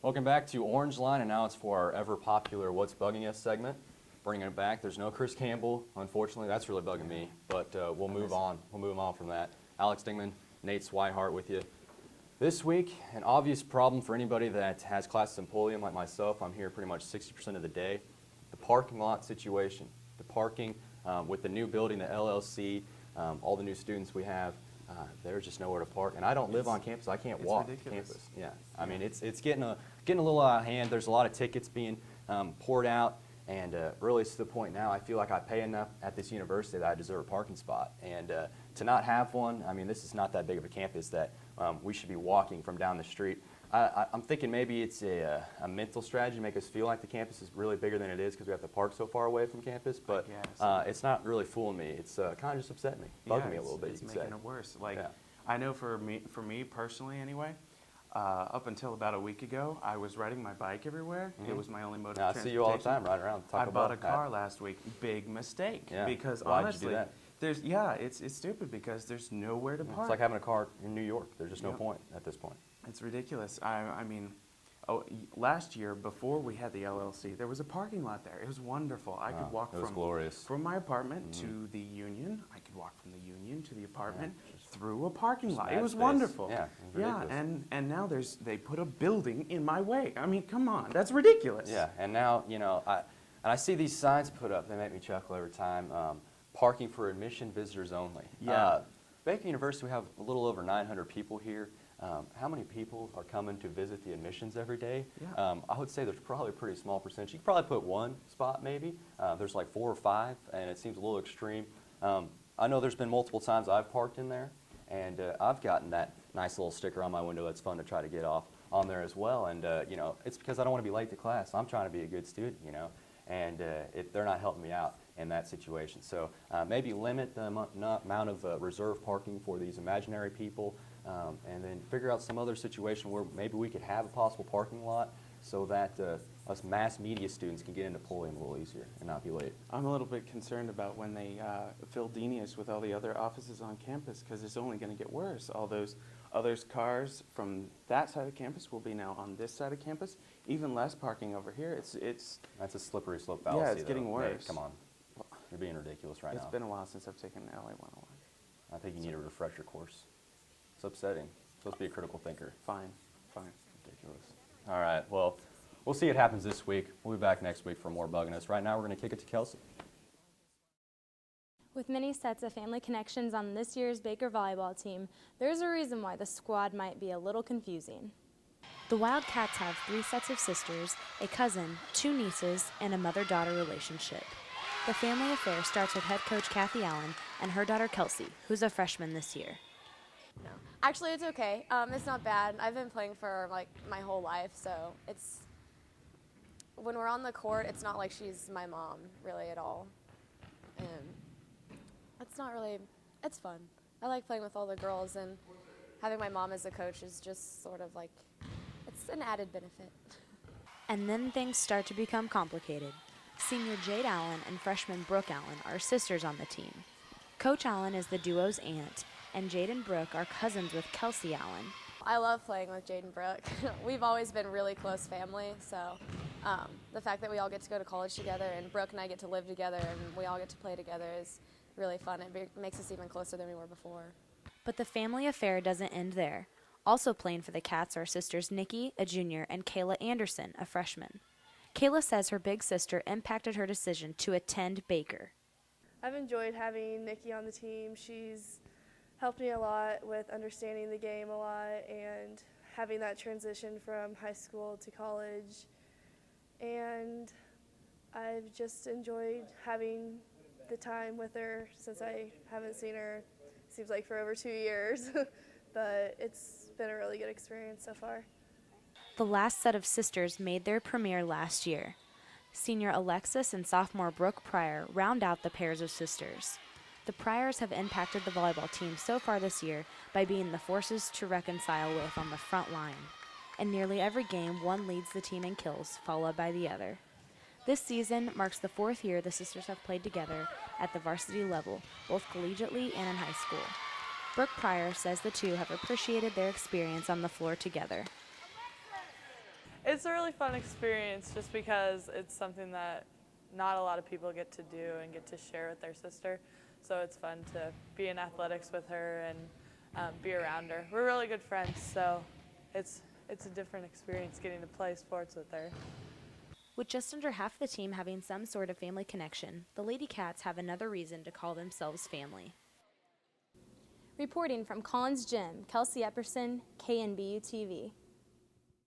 Welcome back to Orangeline, and now it's for our ever-popular What's Bugging Us segment. Bringing it back. There's no Chris Campbell, unfortunately. That's really bugging me, but we'll move on. We'll move on from that. Alex Dingman, Nate Swihart with you. This week, an obvious problem for anybody that has classes in Pulliam like myself. I'm here pretty much 60% of the day. The parking lot situation. The parking with the new building, the LLC, all the new students we have. There's just nowhere to park, and I don't live on campus. I can't walk campus. Yeah, I mean it's getting a little out of hand. There's a lot of tickets being poured out, and really it's to the point now I feel like I pay enough at this university that I deserve a parking spot. And to not have one, I mean this is not that big of a campus that we should be walking from down the street. I'm thinking maybe it's a mental strategy to make us feel like the campus is really bigger than it is because we have to park so far away from campus, but it's not really fooling me. It's kind of just upsetting me, bugging me a little bit, you could say. It's making it worse. Like, I know for me personally anyway, up until about a week ago, I was riding my bike everywhere. It was my only mode of transportation. I see you all the time riding around. I bought a car last week. Big mistake. Yeah. Because why'd honestly, you do that? It's stupid because there's nowhere to park. It's like having a car in New York. There's just no point at this point. It's ridiculous. I mean, last year, before we had the LLC, there was a parking lot there. It was wonderful. I could walk from my apartment to the Union. I could walk from the Union to the apartment through a parking lot. It was wonderful. Yeah, and now they put a building in my way. I mean, come on, that's ridiculous. Yeah, and now, you know, I see these signs put up. They make me chuckle every time. Parking for admission visitors only. Yeah. Baker University, we have a little over 900 people here. How many people are coming to visit the admissions every day? Yeah. I would say there's probably a pretty small percentage. You could probably put one spot maybe. There's like 4 or 5, and it seems a little extreme. I know there's been multiple times I've parked in there, and I've gotten that nice little sticker on my window that's fun to try to get off on there as well. And, you know, it's because I don't want to be late to class. I'm trying to be a good student, you know, and they're not helping me out in that situation. So maybe limit the amount of reserve parking for these imaginary people. And then figure out some other situation where maybe we could have a possible parking lot so that us mass media students can get into Pulliam a little easier and not be late. I'm a little bit concerned about when they fill Denius with all the other offices on campus because it's only going to get worse. All those cars from that side of campus will be now on this side of campus. Even less parking over here. That's a slippery slope fallacy. Yeah, it's getting worse. Hey, come on. You're being ridiculous right now. It's been a while since I've taken LA 101. I think you need a refresher course. It's upsetting. You're supposed to be a critical thinker. Fine. Ridiculous. All right, well, we'll see what happens this week. We'll be back next week for more Bugging Us. Right now, we're going to kick it to Kelsey. With many sets of family connections on this year's Baker volleyball team, there's a reason why the squad might be a little confusing. The Wildcats have 3 sets of sisters, a cousin, 2 nieces, and a mother-daughter relationship. The family affair starts with head coach Kathy Allen and her daughter Kelsey, who's a freshman this year. No, actually it's okay. It's not bad. I've been playing for like my whole life, so when we're on the court, it's not like she's my mom really at all. And it's fun. I like playing with all the girls, and having my mom as a coach is just sort of like, it's an added benefit. And then things start to become complicated. Senior Jade Allen and freshman Brooke Allen are sisters on the team. Coach Allen is the duo's aunt, and Jade and Brooke are cousins with Kelsey Allen. I love playing with Jade and Brooke. We've always been really close family, so the fact that we all get to go to college together and Brooke and I get to live together and we all get to play together is really fun. It makes us even closer than we were before. But the family affair doesn't end there. Also playing for the Cats are sisters Nikki, a junior, and Kayla Anderson, a freshman. Kayla says her big sister impacted her decision to attend Baker. I've enjoyed having Nikki on the team. She's helped me a lot with understanding the game a lot and having that transition from high school to college. And I've just enjoyed having the time with her since I haven't seen her, seems like for over 2 years. But it's been a really good experience so far. The last set of sisters made their premiere last year. Senior Alexis and sophomore Brooke Pryor round out the pairs of sisters. The Pryors have impacted the volleyball team so far this year by being the forces to reconcile with on the front line. In nearly every game, one leads the team in kills, followed by the other. This season marks the 4th year the sisters have played together at the varsity level, both collegiately and in high school. Brooke Pryor says the two have appreciated their experience on the floor together. It's a really fun experience just because it's something that not a lot of people get to do and get to share with their sister. So it's fun to be in athletics with her and be around her. We're really good friends, so it's a different experience getting to play sports with her. With just under half the team having some sort of family connection, the Lady Cats have another reason to call themselves family. Reporting from Collins Gym, Kelsey Epperson, KNBU TV.